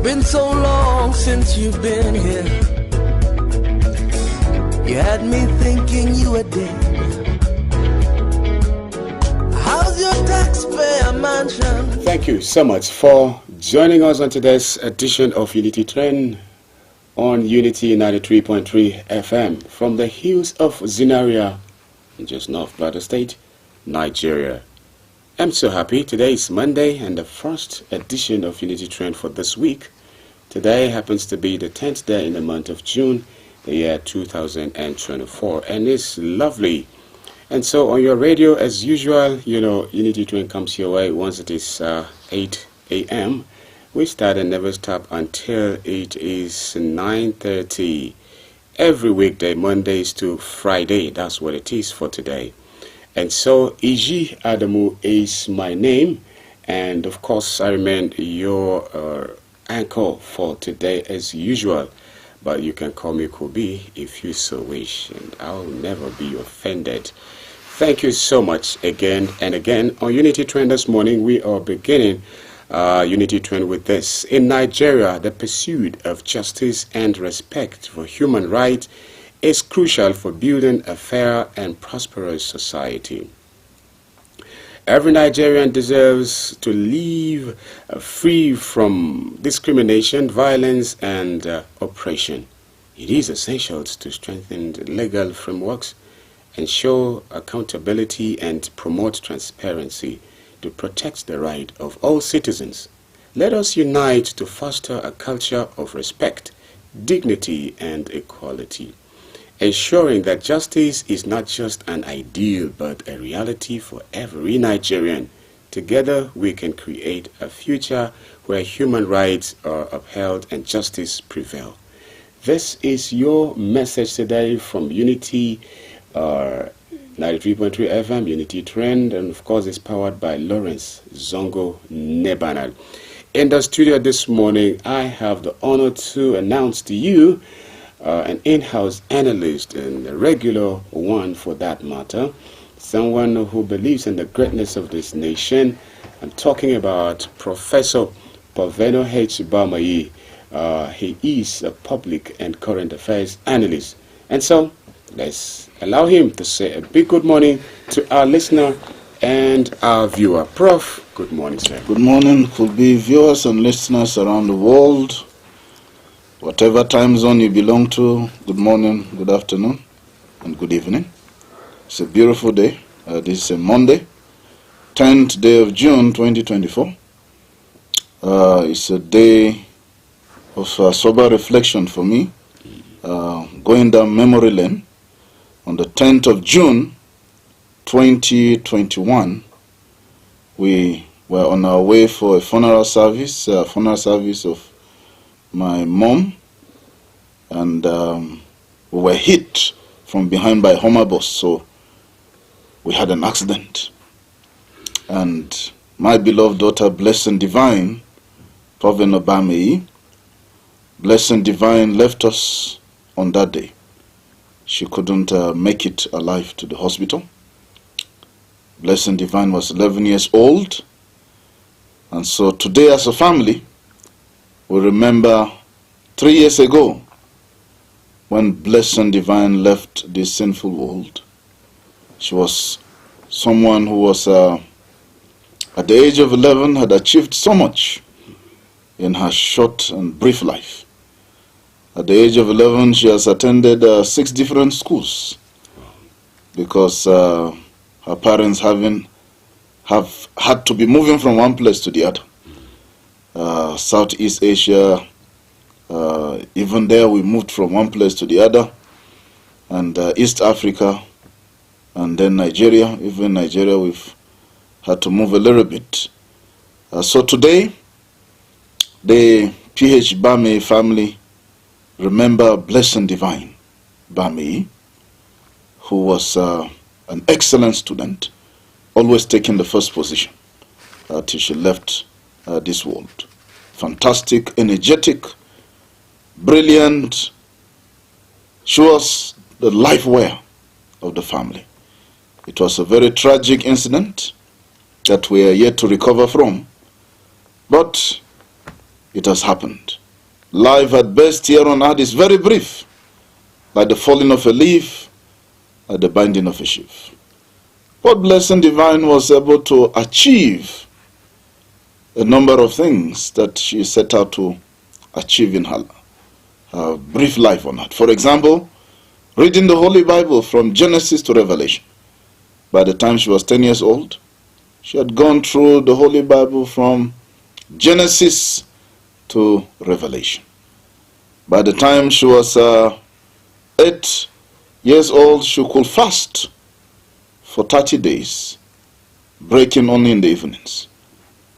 been so long since you've been here. You had me thinking you were dead. How's your taxpayer mansion? Thank you so much for joining us on today's edition of Unity Trend on Unity 93.3 FM from the hills of ZINARIYA, just north Plateau State, Nigeria. I'm so happy. Today is Monday and the first edition of Unity Trend for this week. Today happens to be the 10th day in the month of June, the year 2024, and it's lovely. And so on your radio, as usual, you know, Unity Trend comes your way once it is 8 a.m. We start and never stop until it is 9:30 every weekday, Mondays to Friday. That's what it is for today. And so Iji Adamu is my name, and of course I remain your anchor for today as usual. But you can call me Kobi if you so wish, and I'll never be offended. Thank you so much again and again. On Unity Trend this morning, we are beginning Unity Trend with this. In Nigeria, the pursuit of justice and respect for human rights is crucial for building a fair and prosperous society. Every Nigerian deserves to live free from discrimination, violence, and oppression. It is essential to strengthen the legal frameworks, ensure accountability, and promote transparency to protect the right of all citizens. Let us unite to foster a culture of respect, dignity, and equality, ensuring that justice is not just an ideal but a reality for every Nigerian. Together we can create a future where human rights are upheld and justice prevail. This is your message today from Unity 93.3 FM, Unity Trend, and of course it's powered by Lawrence Zongo Nebanal. In the studio this morning, I have the honor to announce to you an in-house analyst and a regular one for that matter, someone who believes in the greatness of this nation. I'm talking about Professor Paveno H. Bamayi. He is a public and current affairs analyst. And so, let's allow him to say a big good morning to our listener and our viewer. Prof, good morning, sir. Good morning. Could be viewers and listeners around the world. Whatever time zone you belong to, good morning, good afternoon, and good evening. It's a beautiful day. This is a Monday, 10th day of June 2024. It's a day of sober reflection for me. Going down memory lane. On the 10th of June 2021, we were on our way for a funeral service of my mom, and we were hit from behind by a Hummer bus, so we had an accident. And my beloved daughter, Blessed Divine, Paveno Bamayi, Blessed Divine left us on that day. She couldn't make it alive to the hospital. Blessed Divine was 11 years old, and so today as a family, we remember 3 years ago when Blessed Divine left this sinful world. She was someone who was, at the age of 11, had achieved so much in her short and brief life. At the age of 11, she has attended 6 different schools because her parents have had to be moving from one place to the other. Southeast Asia, even there we moved from one place to the other, and East Africa, and then Nigeria. Even Nigeria we've had to move a little bit. So today, the PH Bamayi family remember Blessed Divine Bamayi, who was an excellent student, always taking the first position till she left this world. Fantastic, energetic, brilliant. She was the life wire of the family. It was a very tragic incident that we are yet to recover from, but it has happened. Life at best here on earth is very brief, like the falling of a leaf, like the binding of a sheaf. But Blessed Divine was able to achieve a number of things that she set out to achieve in her brief life on earth. For example, reading the Holy Bible from Genesis to Revelation. By the time she was 10 years old, she had gone through the Holy Bible from Genesis to Revelation. By the time she was 8 years old, she could fast for 30 days, breaking only in the evenings.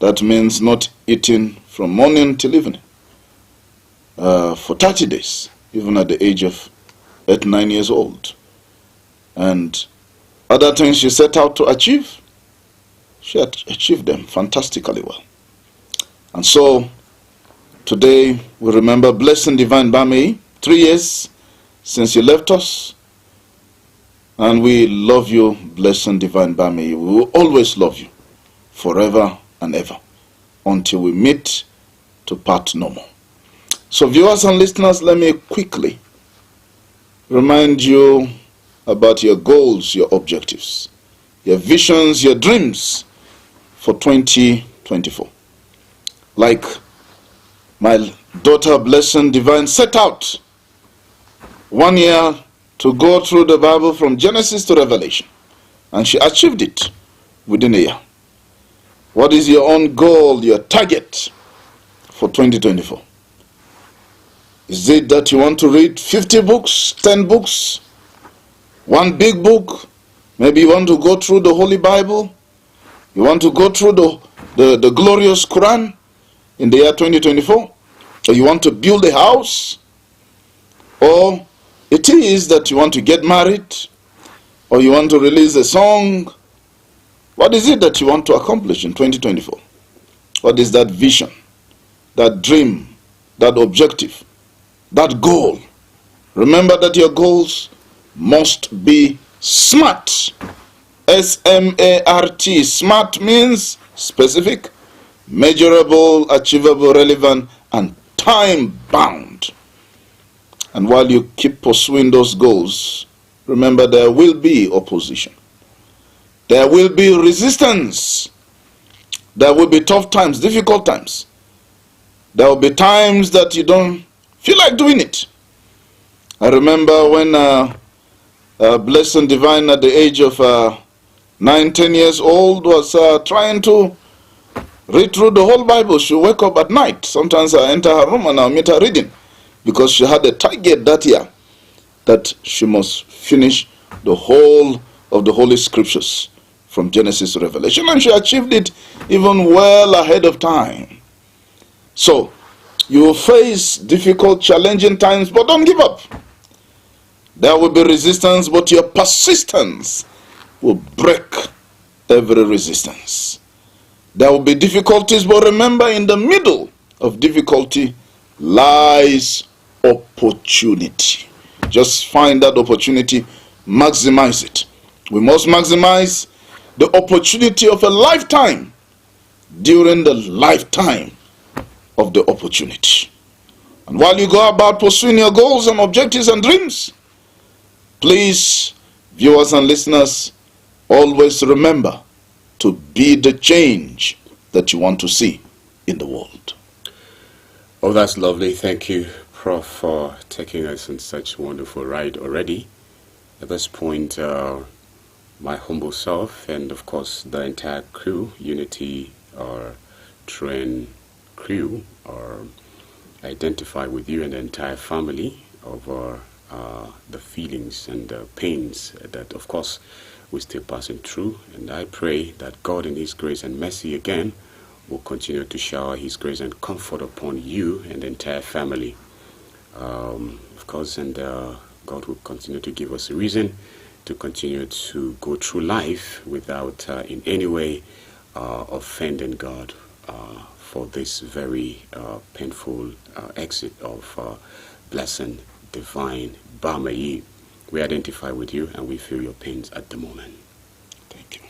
That means not eating from morning till evening for 30 days, even at the age of 8, 9 years old. And other things she set out to achieve, she had achieved them fantastically well. And so today we remember Blessed Divine Bamei, 3 years since you left us. And we love you, Blessed Divine Bamei. We will always love you forever and ever until we meet to part no more. So viewers and listeners, let me quickly remind you about your goals, your objectives, your visions, your dreams for 2024. Like my daughter Blessed Divine set out 1 year to go through the Bible from Genesis to Revelation, and she achieved it within a year. What is your own goal, your target for 2024? Is it that you want to read 50 books, 10 books, one big book? Maybe you want to go through the Holy Bible. You want to go through the glorious Quran in the year 2024. Or you want to build a house. Or it is that you want to get married. Or you want to release a song. What is it that you want to accomplish in 2024? What is that vision, that dream, that objective, that goal? Remember that your goals must be SMART. S-M-A-R-T. SMART means specific, measurable, achievable, relevant, and time-bound. And while you keep pursuing those goals, remember there will be opposition. There will be resistance. There will be tough times, difficult times. There will be times that you don't feel like doing it. I remember when Blessed Divine at the age of 9, 10 years old was trying to read through the whole Bible. She would wake up at night. Sometimes I enter her room and I'll meet her reading, because she had a target that year that she must finish the whole of the Holy Scriptures from Genesis to Revelation, and she achieved it even well ahead of time. So you will face difficult, challenging times, but don't give up. There will be resistance, but your persistence will break every resistance. There will be difficulties, but remember, in the middle of difficulty lies opportunity. Just find that opportunity, maximize it. We must maximize the opportunity of a lifetime during the lifetime of the opportunity. And while you go about pursuing your goals and objectives and dreams, please, viewers and listeners, always remember to be the change that you want to see in the world. Oh, that's lovely. Thank you, Prof, for taking us on such a wonderful ride already. At this point, my humble self and, of course, the entire crew, Unity or Train crew, or identify with you and the entire family over the feelings and the pains that, of course, we're still passing through. And I pray that God in His grace and mercy again will continue to shower His grace and comfort upon you and the entire family. Of course, and God will continue to give us a reason to continue to go through life without in any way offending God for this very painful exit of Blessed Divine Bamei. We identify with you and we feel your pains at the moment. Thank you.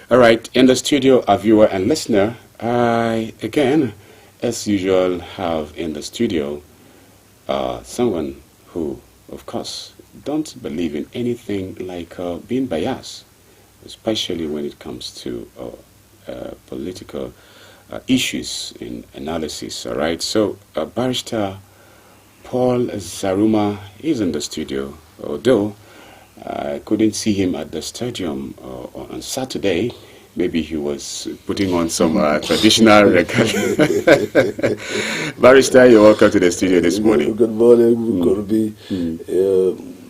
All right, in the studio, our viewer and listener, I, again, as usual, have in the studio someone who, of course, don't believe in anything like being biased, especially when it comes to political issues in analysis. All right. So, Barrister Paul Zaruma is in the studio, although I couldn't see him at the stadium on Saturday. Maybe he was putting on some traditional record. Barrister, you're welcome to the studio this morning. Good morning, Korbi.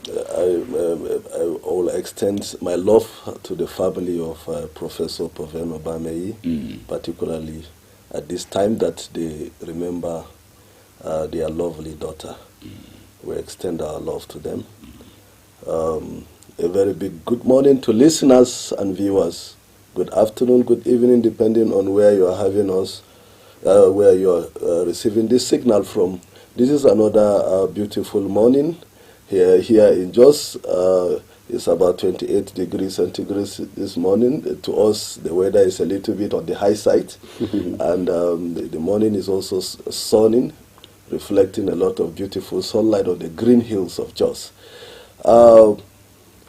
I will extend my love to the family of Professor Poveno Bameyi, particularly at this time that they remember their lovely daughter. We extend our love to them. A very big good morning to listeners and viewers. Good afternoon, good evening, depending on where you are having us, where you are receiving this signal from. This is another beautiful morning here in Jos. It's about 28 degrees centigrade this morning. To us, the weather is a little bit on the high side, and the morning is also sunny, reflecting a lot of beautiful sunlight on the green hills of Jos.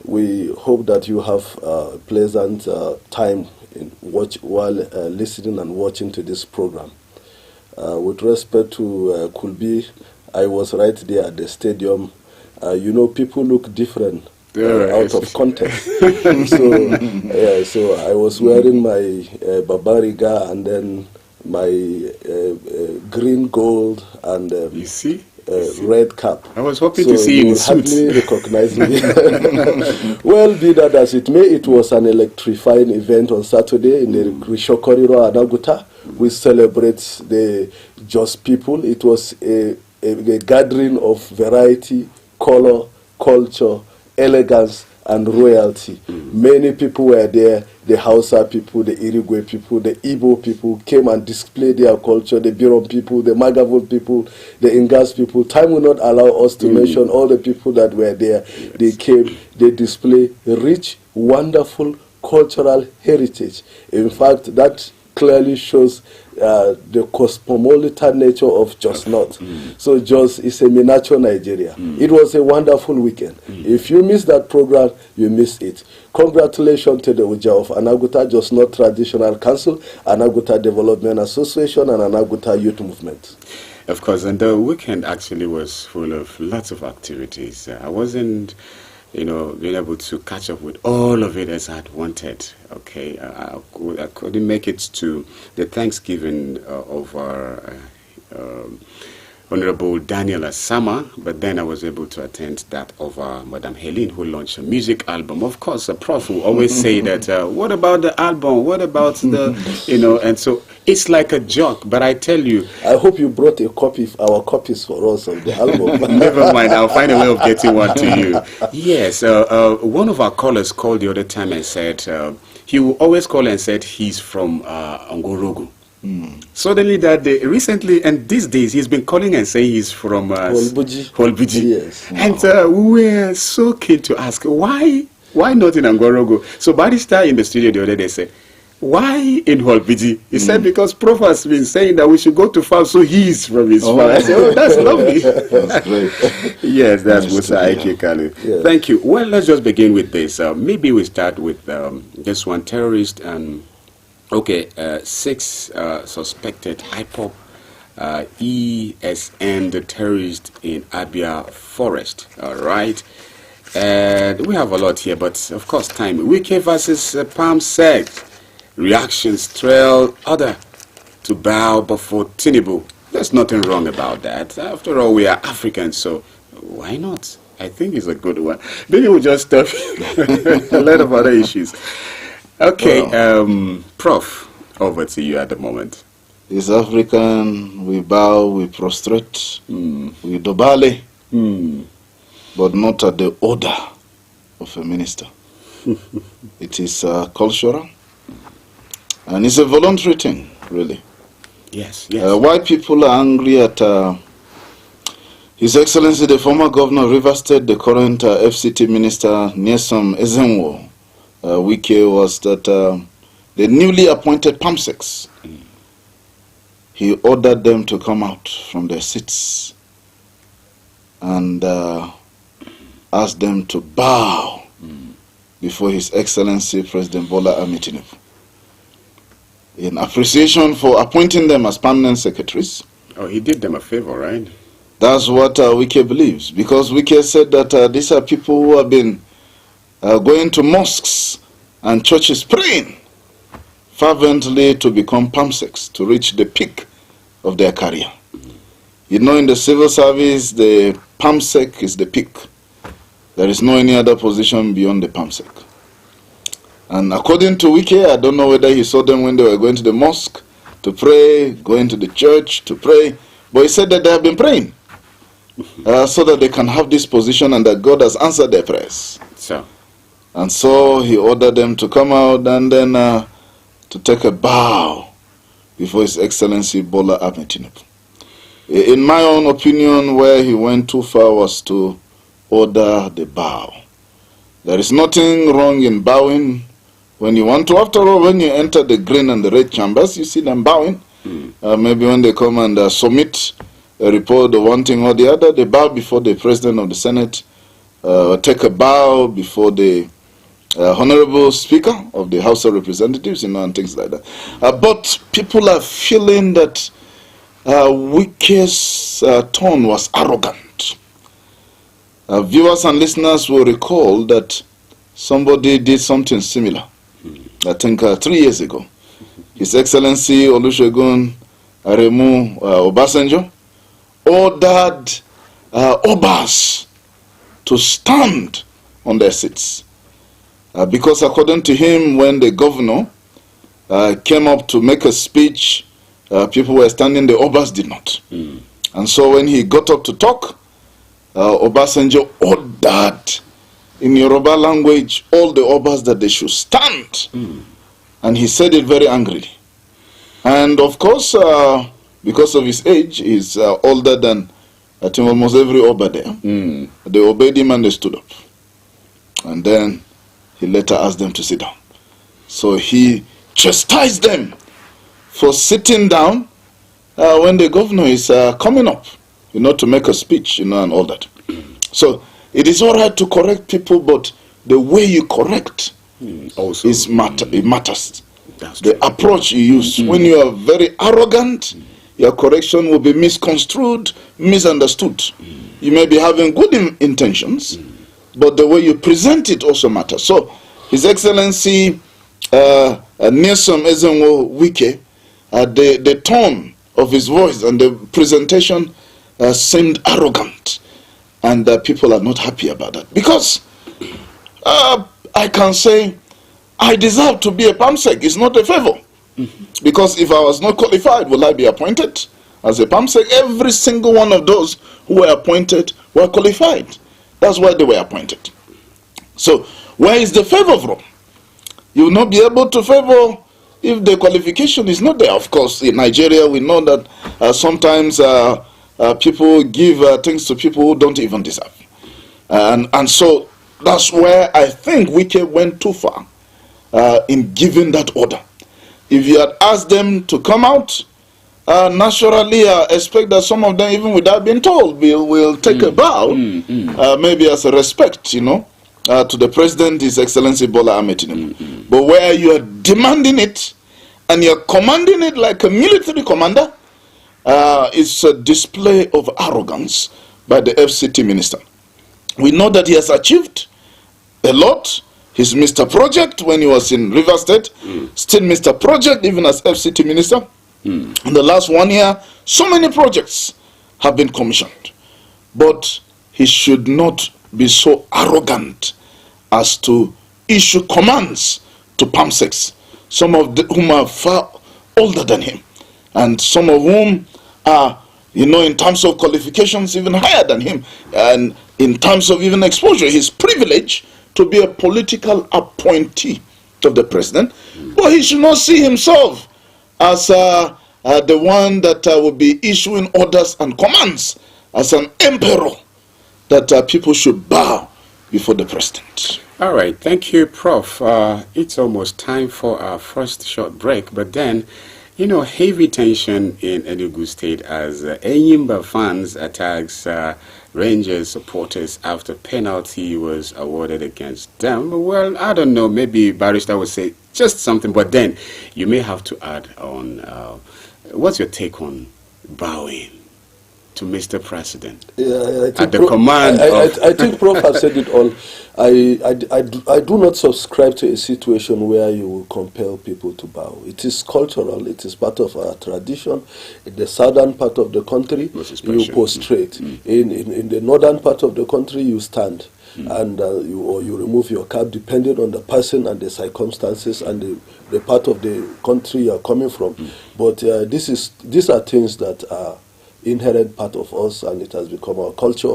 We hope that you have a pleasant time while listening and watching to this program. With respect to Kulbi, I was right there at the stadium. People look different out of context. So I was wearing my Babariga and then my green gold and you see? Red cap. I was hoping to see you in suit. You hardly recognize me. Well, be that as it may, it was an electrifying event on Saturday in the Rishokoriro Anaguta. We celebrate the Jos people. It was a gathering of variety, color, culture, elegance, and royalty. Many people were there. The HAUSA people, the Irigwe people, the Igbo people came and displayed their culture, the Biron people, the Magavul people, the Ingas people. Time will not allow us to mention all the people that were there. Yes. They came, they display rich, wonderful cultural heritage. In fact, that clearly shows the cosmopolitan nature of Jos North. So Jos is a miniature Nigeria. It was a wonderful weekend. If you miss that program, you miss it. Congratulations to the Uja of Anaguta Jos North Traditional Council, Anaguta Development Association, and Anaguta Youth Movement. Of course, and the weekend actually was full of lots of activities. I wasn't being able to catch up with all of it as I'd wanted. Okay, I couldn't make it to the Thanksgiving of our Honorable Daniel Asama, but then I was able to attend that of Madame Helene, who launched a music album. Of course, a prof will always say that, what about the album? What about the, and so it's like a joke, but I tell you. I hope you brought our copies for us of the album. Never mind, I'll find a way of getting one to you. Yes, one of our callers called the other time and said, he will always call and said he's from Ngorogu. Suddenly that day, recently, and these days, he's been calling and saying he's from Holbuji. Yes. And we were so keen to ask, why not in Ngorogu? So Barrister in the studio the other day said, why in Holbuji? He said, because Prof has been saying that we should go to farm, so he's from his farm. I said, that's lovely. That's great. Yes, that's Musa Aike Kalu. Yes. Thank you. Well, let's just begin with this. Maybe we start with this one, terrorist and... Okay, 6 suspected IPOP ESN, the terrorist in Abia Forest. All right. And we have a lot here, but of course, time. Wike versus Palm Seg. Reactions trail other to bow before Tinubu. There's nothing wrong about that. After all, we are Africans, so why not? I think it's a good one. Maybe we'll just stop a lot of other issues. Okay, Prof, over to you at the moment. Is African, we bow, we prostrate, we dobale, but not at the order of a minister. It is cultural, and it's a voluntary thing, really. Yes, yes. Why people are angry at His Excellency, the former governor of Rivers State, the current FCT minister, Nyesom Ezenwo, Wike, was that the newly appointed PAMSEX, he ordered them to come out from their seats and asked them to bow before His Excellency President Bola Ahmed Tinubu in appreciation for appointing them as permanent secretaries. Oh, he did them a favor, right? That's what Wike believes, because Wike said that these are people who have been going to mosques and churches praying fervently to become PAMSECs, to reach the peak of their career. You know, in the civil service, the PAMSEC is the peak. There is no any other position beyond the PAMSEC. And according to Wike, I don't know whether he saw them when they were going to the mosque to pray, going to the church to pray, but he said that they have been praying so that they can have this position and that God has answered their prayers. And so he ordered them to come out and then to take a bow before His Excellency Bola Ahmed Tinubu. In my own opinion, where he went too far was to order the bow. There is nothing wrong in bowing when you want to. After all, when you enter the green and the red chambers, you see them bowing. Maybe when they come and submit a report of one thing or the other, they bow before the President of the Senate, take a bow before the Honorable Speaker of the House of Representatives, and things like that. But people are feeling that Wike's tone was arrogant. Viewers and listeners will recall that somebody did something similar, I think 3 years ago. His Excellency Olusegun Aremu Obasanjo ordered Obas to stand on their seats. Because according to him, when the governor came up to make a speech, people were standing, the Obas did not. And so when he got up to talk, Obasanjo ordered in Yoruba language all the Obas that they should stand. And he said it very angrily. And of course, because of his age, he's older than I think almost every Oba there. They obeyed him and they stood up. And then he later asked them to sit down. So he chastised them for sitting down when the governor is coming up, to make a speech, and all that. So it is all right to correct people, but the way you correct also it matters. The approach you use. When you are very arrogant, your correction will be misconstrued, misunderstood. You may be having good intentions, but the way you present it also matters. So His Excellency Nyesom Ezenwo Wike, the tone of his voice and the presentation seemed arrogant, and people are not happy about that. Because I can say, I deserve to be a PAMSEC. It's not a favor. Because if I was not qualified, will I be appointed as a PAMSEC? Every single one of those who were appointed were qualified. That's why they were appointed. So, where is the favor from? You will not be able to favor if the qualification is not there. Of course, in Nigeria, we know that sometimes people give things to people who don't even deserve. And so, that's where I think Wike went too far in giving that order. If you had asked them to come out, naturally expect that some of them, even without being told, will take a bow, maybe as a respect, to the President, His Excellency Bola Ahmed Tinubu. But where you are demanding it, and you are commanding it like a military commander, it's a display of arrogance by the FCT minister. We know that he has achieved a lot. He's Mr. Project when he was in River State, still Mr. Project even as FCT minister. In the last 1 year, so many projects have been commissioned. But he should not be so arrogant as to issue commands to PAMSECs, some of whom are far older than him, and some of whom are, in terms of qualifications, even higher than him, and in terms of even exposure. His privilege to be a political appointee of the president, but he should not see himself as the one that will be issuing orders and commands, as an emperor, that people should bow before the president. All right, thank you, Prof. It's almost time for our first short break, but then You know, heavy tension in Enugu State as Enyimba fans attacks Rangers supporters after penalty was awarded against them. Well, I don't know, maybe Barrister would say just something, but then you may have to add on, what's your take on bowing to Mr. President? Yeah, at the command of... I think Prof has said it all. I do not subscribe to a situation where you will compel people to bow. It is cultural. It is part of our tradition. In the southern part of the country, you prostrate. In the northern part of the country, you stand. And you remove your cap depending on the person and the circumstances and the part of the country you are coming from. But these are things that are inherent part of us, and it has become our culture.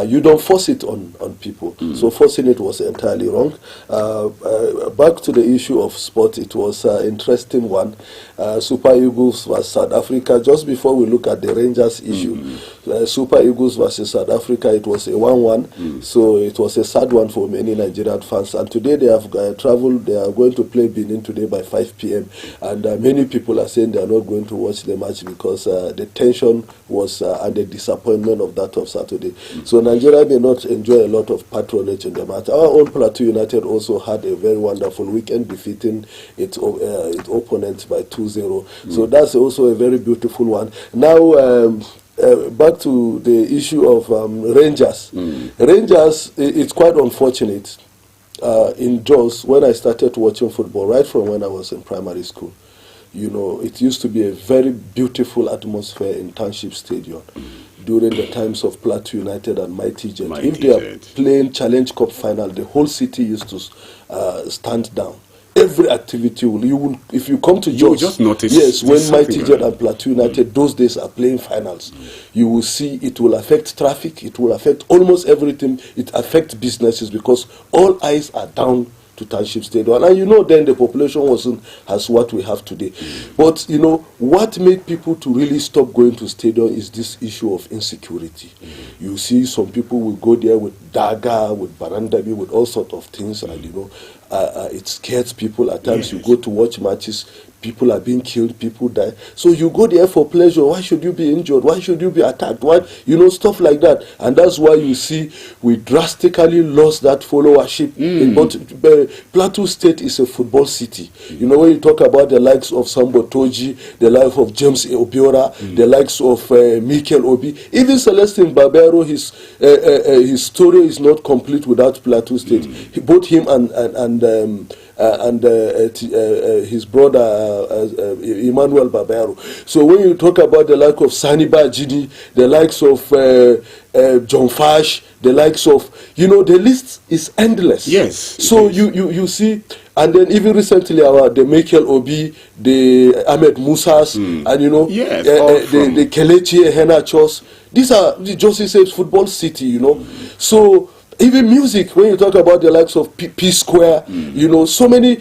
You don't force it on people. So forcing it was entirely wrong. Back to the issue of sport, it was an interesting one. Super Eagles vs South Africa. Just before we look at the Rangers issue, Super Eagles versus South Africa, it was a 1-1. So it was a sad one for many Nigerian fans. And today they have traveled. They are going to play Benin today by 5 p.m. And many people are saying they are not going to watch the match because the tension was and the disappointment of that of Saturday. So Nigeria may not enjoy a lot of patronage in the match. Our own PLATEAU United also had a very wonderful weekend, defeating its opponents by 2-0. So that's also a very beautiful one. Now, back to the issue of Rangers. Rangers, it's quite unfortunate. In Jos, when I started watching football, right from when I was in primary school, you know, it used to be a very beautiful atmosphere in Township Stadium during the times of PLATEAU United and Mighty Jet. If they are playing Challenge Cup final, the whole city used to stand down. Every activity if you come to Jos, just notice. Yes, when Mighty Jet and PLATEAU United those days are playing finals, you will see it will affect traffic. It will affect almost everything. It affects businesses because all eyes are down to Township Stadium. And you know, then the population wasn't as what we have today. But you know, what made people to really stop going to stadium is this issue of insecurity. You see some people will go there with DAGA, with Barandabi, with all sorts of things, and you know, it scares people. At times you go to watch matches, people are being killed, people die. So you go there for pleasure. Why should you be injured? Why should you be attacked? Why, you know, stuff like that. And that's why you see we drastically lost that followership. But Plateau State is a football city. You know, when you talk about the likes of Sambo Toji, the life of James Obiora, the likes of Mikel Obi, even Celestine Barbero, his story is not complete without Plateau State. Both him and his brother Emmanuel Barbero. So when you talk about the like of Sani Bajidi, the likes of John Fash, the likes of, you know, the list is endless. Yes. So you see, and then even recently the Michael Obi, the Ahmed Musas, and you know, the Kelechi Henachos. These are just a football city, you know. So even music, when you talk about the likes of P Square, you know, so many,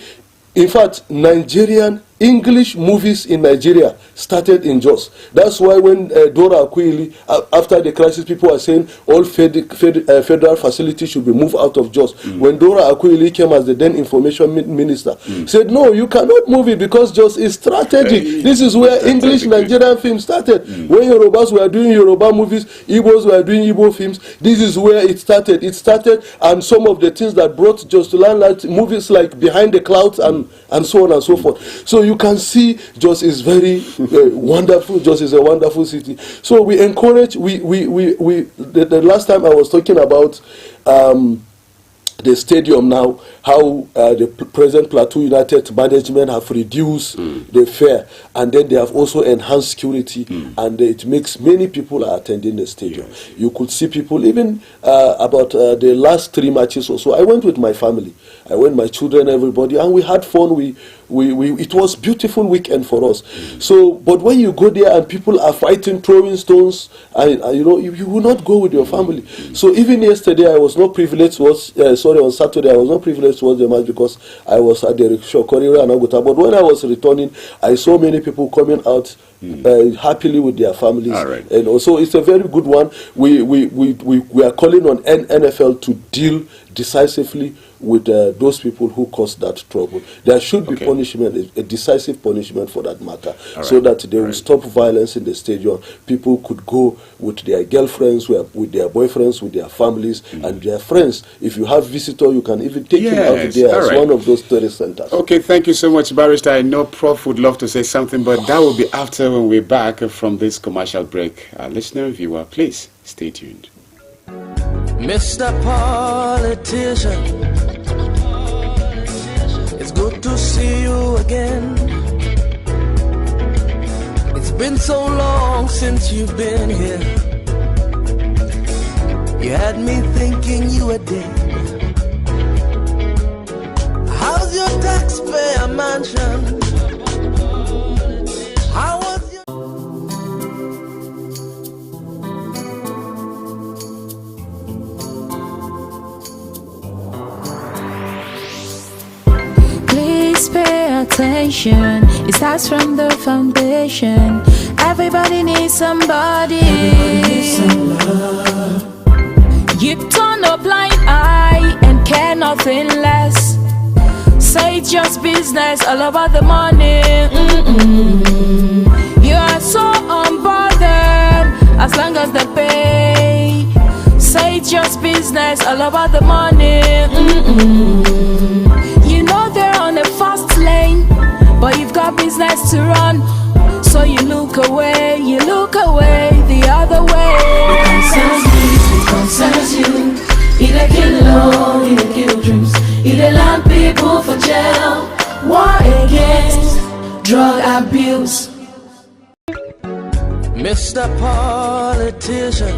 in fact, Nigerian English movies in Nigeria started in Jos. That's why when Dora Akwai, after the crisis, people are saying all federal facilities should be moved out of Jos. When Dora Akwai came as the then information minister, said, no, you cannot move it because Jos is strategic. This is where English Nigerian films started. When Yorubas were doing Yoruba movies, Igbos were doing Igbo films, this is where it started. It started, and some of the things that brought Jos to land, like movies like Behind the Clouds and so on and so forth. So you can see Jos is very wonderful. Jos is a wonderful city. So we encourage. The last time I was talking about the stadium now, how the present Plateau United management have reduced the fare, and then they have also enhanced security, and it makes many people are attending the stadium. You could see people even about the last 3 matches or so. I went with my family. I went, my children, everybody, and we had fun. It was beautiful weekend for us. So, but when you go there and people are fighting, throwing stones, and you know, you will not go with your family. So even yesterday, I was not privileged to watch. On Saturday, I was not privileged to watch the match because I was at the Shokoriwa and Aguta. But when I was returning, I saw many people coming out happily with their families. And also, it's a very good one. We are calling on NFL to deal decisively with those people who caused that trouble. There should be punishment, a decisive punishment for that matter, so that they will stop violence in the stadium. People could go with their girlfriends, with their boyfriends, with their families, and their friends. If you have visitor, you can even take him out there as one of those tourist centers. Okay, thank you so much, Barrister. I know Prof would love to say something, but that will be after when we're back from this commercial break. Listener and viewer, please stay tuned. Mr. Politician, it's good to see you again. It's been so long since you've been here. You had me thinking you were dead. How's your taxpayer mansion? How was your... Please pay attention. It starts from the foundation. Everybody needs somebody. You turn a blind eye and care nothing less. Say it's just business, all about the money. You are so unbothered as long as they pay. Say it's just business, all about the money. You know they're on a fast lane, but you've got business to run. So you look away the other way. It concerns you. It kill love, it kill dreams. It land people for jail. War against drug abuse. Mr. Politician,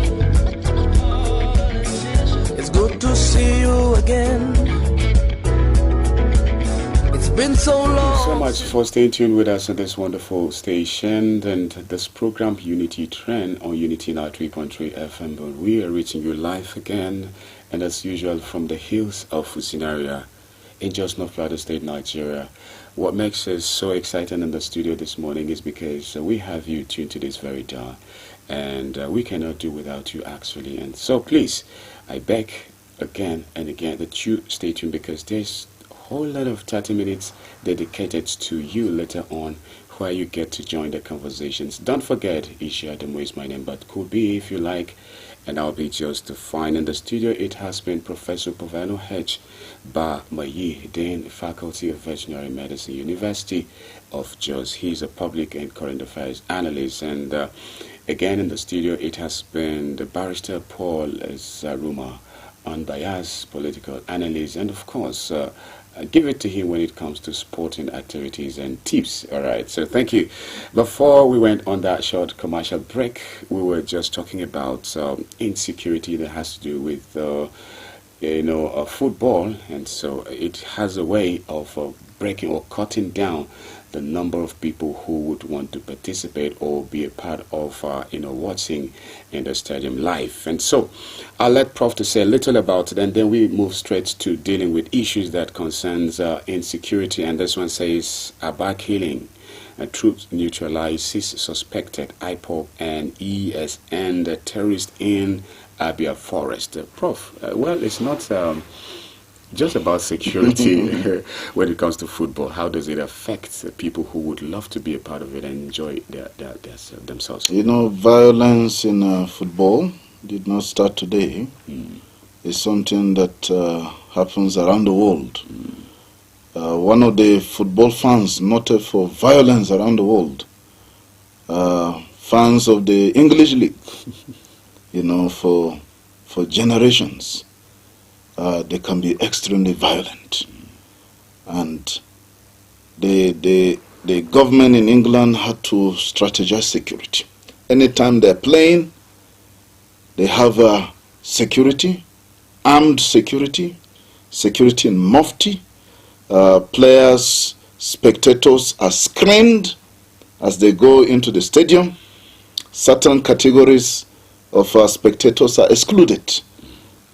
it's good to see you again. It's been so long. Thank you so much for staying tuned with us on this wonderful station and this program Unity Trend on Unity now 3.3 FM. But we are reaching you live again, and as usual from the hills of ZINARIYA in Jos North Plateau State, Nigeria. What makes us so exciting in the studio this morning is because we have you tuned to this very dial, and we cannot do without you actually. And so please, I beg again and again that you stay tuned, because there's a whole lot of 30 minutes dedicated to you later on, where you get to join the conversations. Don't forget, Isha Ademo is my name, but could be if you like, and I'll be just fine. In the studio, it has been Professor Povano H. Ba Mayi, Dean, Faculty of Veterinary Medicine, University of Jos. He's a public and current affairs analyst. And again, in the studio, it has been the Barrister Paul Zaruma, unbiased political analyst, and of course, give it to him when it comes to sporting activities and tips. All right, so thank you. Before we went on that short commercial break, we were just talking about insecurity that has to do with football, and so it has a way of breaking or cutting down the number of people who would want to participate or be a part of watching in the stadium live. And so I'll let Prof to say a little about it, and then we move straight to dealing with issues that concerns insecurity. And this one says about killing. Troops neutralizes suspected IPOB and ESN terrorist in Abia Forest. Prof, well, it's not just about security when it comes to football. How does it affect people who would love to be a part of it and enjoy themselves? You know, violence in football did not start today. It's something that happens around the world. One of the football fans noted for violence around the world, fans of the English League, for generations. They can be extremely violent, and the government in England had to strategize security. Anytime they're playing, they have security, armed security, security in mufti. Players, spectators are screened as they go into the stadium. Certain categories of spectators are excluded,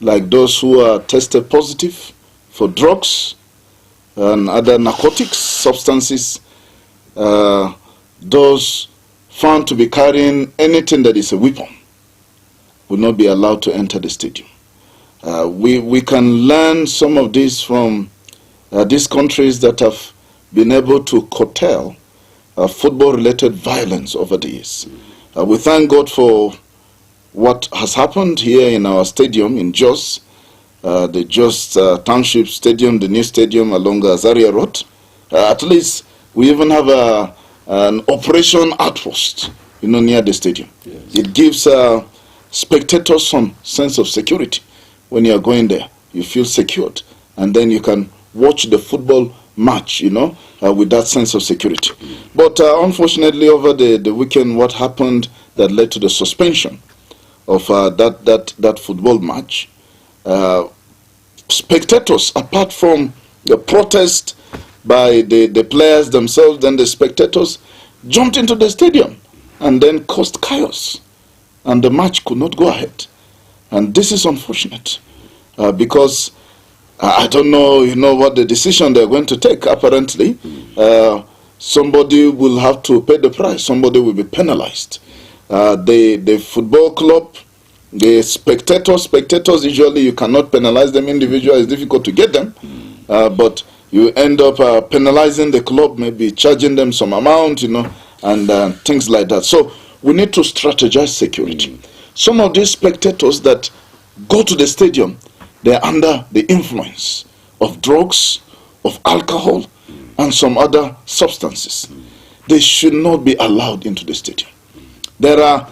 like those who are tested positive for drugs and other narcotics substances, those found to be carrying anything that is a weapon will not be allowed to enter the stadium. We can learn some of this from these countries that have been able to curtail football-related violence over the years. We thank God for what has happened here in our stadium in Jos, the Jos Township Stadium, the new stadium along Zaria Road. At least we even have an operation outpost, near the stadium. Yes. It gives spectators some sense of security. When you are going there, you feel secured, and then you can watch the football match, with that sense of security. But unfortunately, over the weekend, what happened that led to the suspension of that football match? Spectators, apart from the protest by the players themselves, then the spectators jumped into the stadium and then caused chaos, and the match could not go ahead. And this is unfortunate because I don't know, what the decision they're going to take. Apparently, somebody will have to pay the price. Somebody will be penalized. The football club, the spectators usually you cannot penalize them individually. It's difficult to get them, but you end up penalizing the club, maybe charging them some amount, and things like that. So we need to strategize security. Some of these spectators that go to the stadium, they're under the influence of drugs, of alcohol, and some other substances. They should not be allowed into the stadium. There are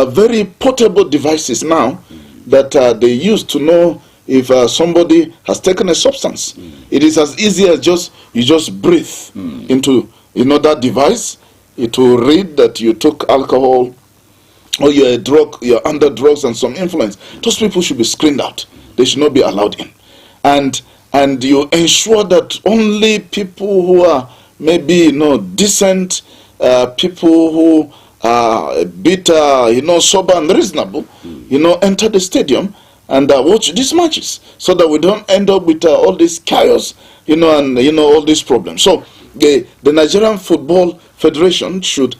very portable devices now that they use to know if somebody has taken a substance. It is as easy as you just breathe into that device. It will read that you took alcohol, or you're under drugs and some influence. Those people should be screened out. They should not be allowed in. And you ensure that only people who are maybe decent, people who are a bit sober and reasonable, enter the stadium and watch these matches, so that we don't end up with all this chaos, and all these problems. So the Nigerian Football Federation should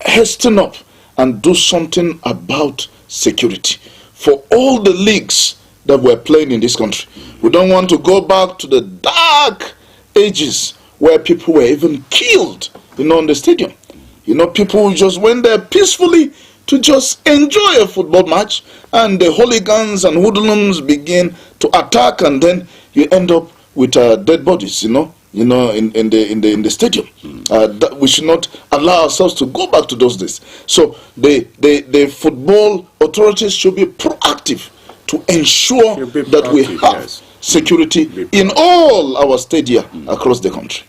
hasten up and do something about security for all the leagues that we're playing in this country. We don't want to go back to the dark ages where people were even killed, in the stadium. People just went there peacefully to just enjoy a football match, and the hooligans and hoodlums begin to attack, and then you end up with dead bodies, in the stadium. That we should not allow ourselves to go back to those days. So the football authorities should be proactive to ensure that we have security in all our stadia across the country.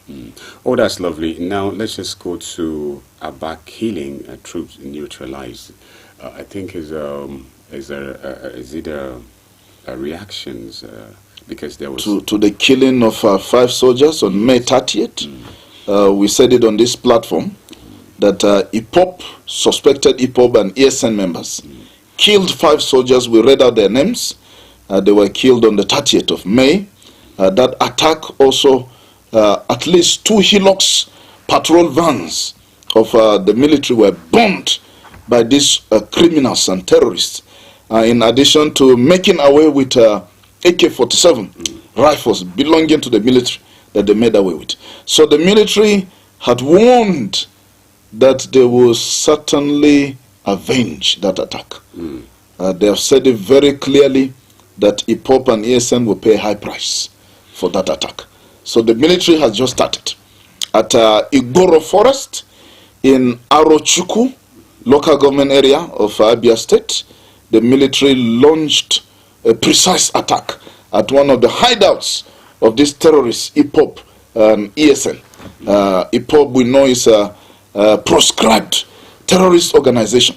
Oh, that's lovely. Now let's just go to Abba killing troops neutralized. I think is it reactions because there was to the killing of 5 soldiers on May 30th. We said it on this platform that IPOB, suspected IPOB and ESN members killed 5 soldiers. We read out their names. They were killed on the 30th of May. That attack also, at least 2 Hilux patrol vans of the military were bombed by these criminals and terrorists, in addition to making away with AK-47 rifles belonging to the military that they made away with. So the military had warned that they will certainly avenge that attack. They have said it very clearly that IPOB and ESN will pay a high price for that attack. So the military has just started. At Igboro Forest in Arochukwu, local government area of Abia State, the military launched a precise attack at one of the hideouts of these terrorists, IPOB and ESN. IPOB, we know, is a proscribed terrorist organization.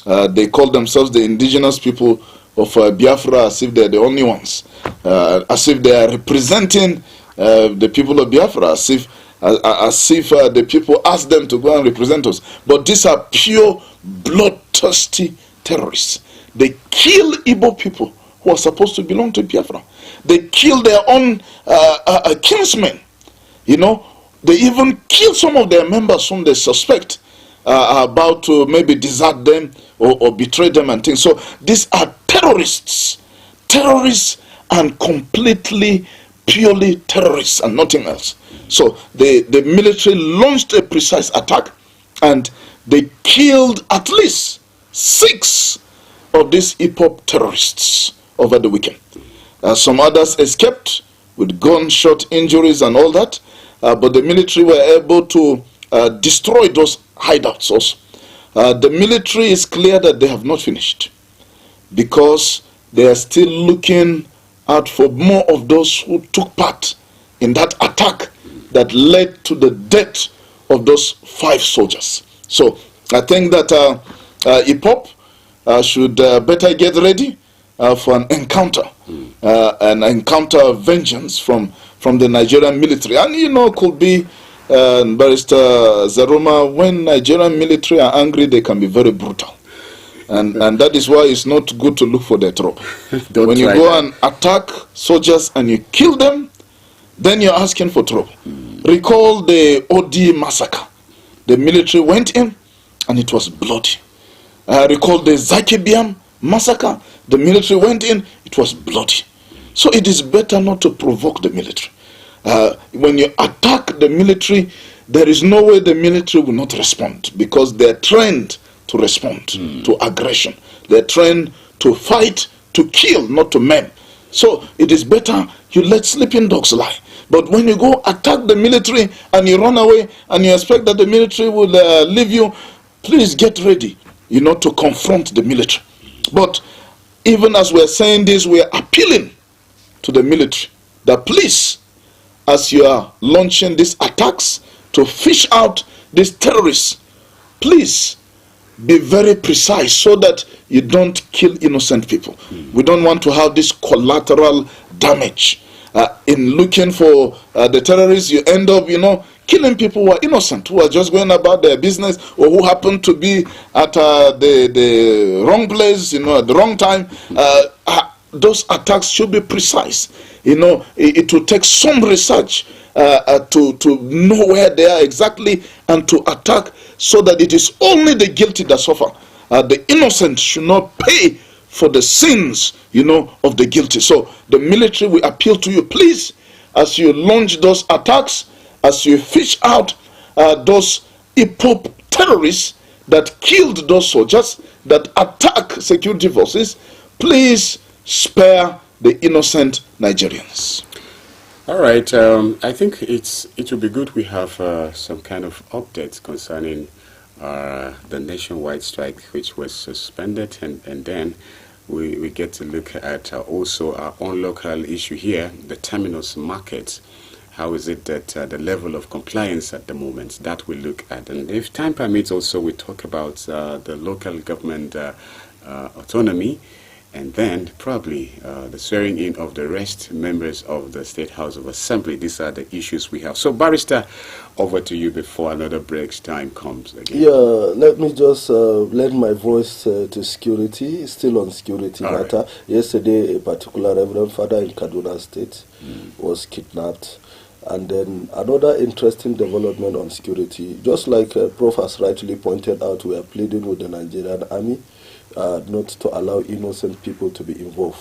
They call themselves the indigenous people of Biafra, as if they're the only ones, as if they are representing the people of Biafra, as if the people ask them to go and represent us. But these are pure bloodthirsty terrorists. They kill Igbo people who are supposed to belong to Biafra. They kill their own kinsmen. They even kill some of their members whom they suspect are about to maybe desert them or betray them and things. So these are terrorists terrorists and completely, purely terrorists and nothing else. So the military launched a precise attack and they killed at least 6 of these hip-hop terrorists over the weekend. Some others escaped with gunshot injuries and all that, but the military were able to destroy those hideouts also. The military is clear that they have not finished because they are still looking out for more of those who took part in that attack that led to the death of those 5 soldiers. So I think that hip-hop should better get ready for an encounter of vengeance from the Nigerian military. And could be Barrister Zaruma, when Nigerian military are angry, they can be very brutal. And that is why it's not good to look for their trouble. When you go and attack soldiers and you kill them, then you're asking for trouble. Recall the OD massacre. The military went in and it was bloody. Recall the Zakibiam massacre. The military went in, it was bloody. So it is better not to provoke the military. When you attack the military, there is no way the military will not respond because they're trained to respond to aggression. They're trained to fight, to kill, not to maim. So it is better you let sleeping dogs lie. But when you go attack the military and you run away and you expect that the military will leave you, please get ready, to confront the military. But even as we're saying this, we're appealing to the military that please, as you are launching these attacks to fish out these terrorists, please be very precise so that you don't kill innocent people. We don't want to have this collateral damage. In looking for the terrorists, you end up, killing people who are innocent, who are just going about their business, or who happen to be at the wrong place, at the wrong time. Those attacks should be precise. It will take some research to know where they are exactly and to attack so that it is only the guilty that suffer. The innocent should not pay for the sins, of the guilty. So the military, we appeal to you, please, as you launch those attacks, as you fish out those hip-hop terrorists that killed those soldiers, that attack security forces, please spare the innocent Nigerians. All right. I think it will be good we have some kind of updates concerning the nationwide strike, which was suspended, and then we get to look at also our own local issue here, the terminus market. How is it that the level of compliance at the moment? That we'll look at. And if time permits, also we talk about the local government autonomy, and then probably the swearing in of the rest members of the State House of Assembly. These are the issues we have. So, Barrister, over to you before another break's time comes again. Yeah, let me just lend my voice to security, still on security matter. Right. Yesterday, a particular Reverend Father in Kaduna State was kidnapped. And then another interesting development on security, just like Prof has rightly pointed out, we are pleading with the Nigerian Army not to allow innocent people to be involved.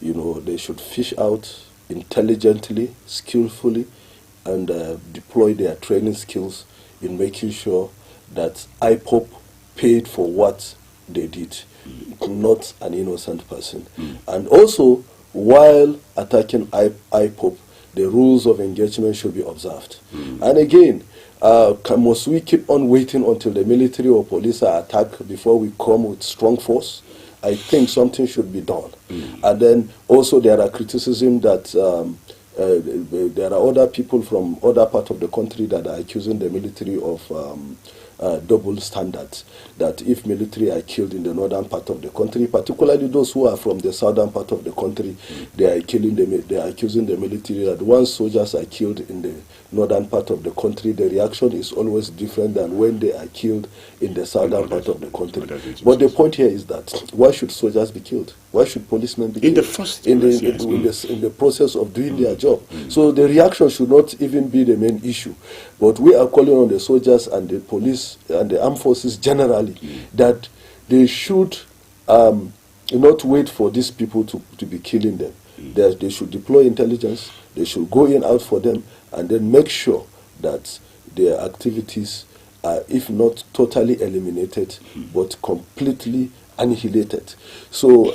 They should fish out intelligently, skillfully, and deploy their training skills in making sure that IPOP paid for what they did, not an innocent person. And also, while attacking IPOP, the rules of engagement should be observed. And again, must we keep on waiting until the military or police are attacked before we come with strong force? I think something should be done. And then also there are criticism that there are other people from other parts of the country that are accusing the military of double standards, that if military are killed in the northern part of the country, particularly those who are from the southern part of the country, they are accusing the military that once soldiers are killed in the northern part of the country, the reaction is always different than when they are killed in the southern part of the country. But the point here is that why should soldiers be killed? Why should policemen be killed? In the first in the process of doing their job. So the reaction should not even be the main issue. But we are calling on the soldiers and the police and the armed forces generally that they should not wait for these people to be killing them. They should deploy intelligence, they should go in out for them, and then make sure that their activities are, if not totally eliminated, but completely annihilated. So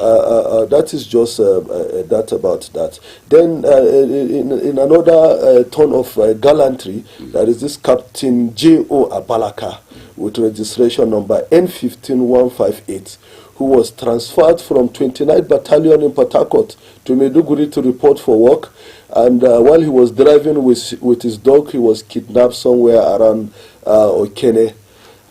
that is just that about that. Then in another ton of gallantry, there is this Captain J.O. Abalaka with registration number N15158, who was transferred from 29th Battalion in Port Harcourt to Maiduguri to report for work. And while he was driving with his dog, he was kidnapped somewhere around Okene.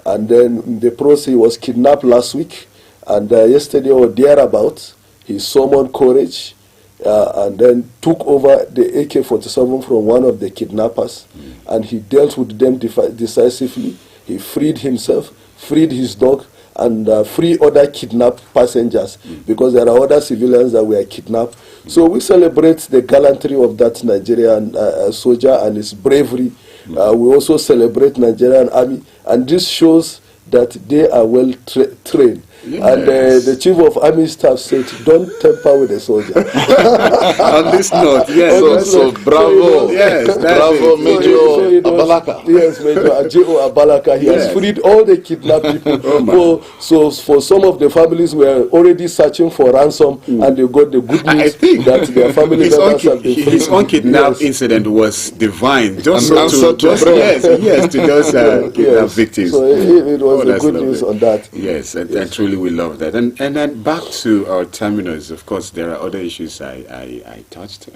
And then in the process, he was kidnapped last week. And yesterday or thereabouts, he summoned courage and then took over the AK-47 from one of the kidnappers. And he dealt with them decisively. He freed himself, freed his dog, and free other kidnapped passengers, because there are other civilians that were kidnapped. So we celebrate the gallantry of that Nigerian soldier and his bravery. We also celebrate Nigerian army, and this shows that they are well trained. Yes. And the chief of army staff said, "Don't tamper with the soldier." On this note, yes. So bravo, yes, bravo, Major Abalaka. Yes, Major J.O. Abalaka. He has freed all the kidnapped people. So for some of the families were already searching for ransom, and they got the good news I think that their family members have been freed. His own kidnap incident was divine. Just to those kidnapped victims. So it was a good news on that. Yes, and truly we love that. And then back to our terminals. Of course, there are other issues I touched.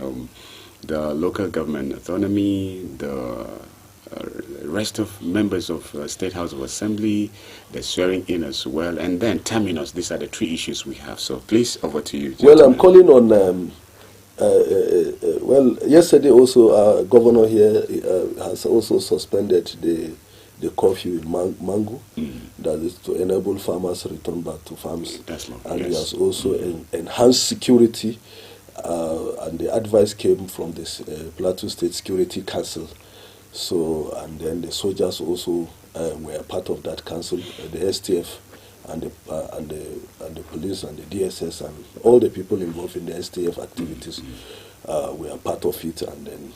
The local government autonomy, the rest of members of State House of Assembly, the swearing in as well, and then terminals. These are the three issues we have. So please, over to you. Well, I'm calling on. Well, yesterday also, our governor here has also suspended the curfew in Mangu, that is to enable farmers return back to farms. And he has also enhanced security, and the advice came from this Plateau State Security Council. So, and then the soldiers also were part of that council, the STF and the police and the DSS and all the people involved in the STF activities were part of it, and then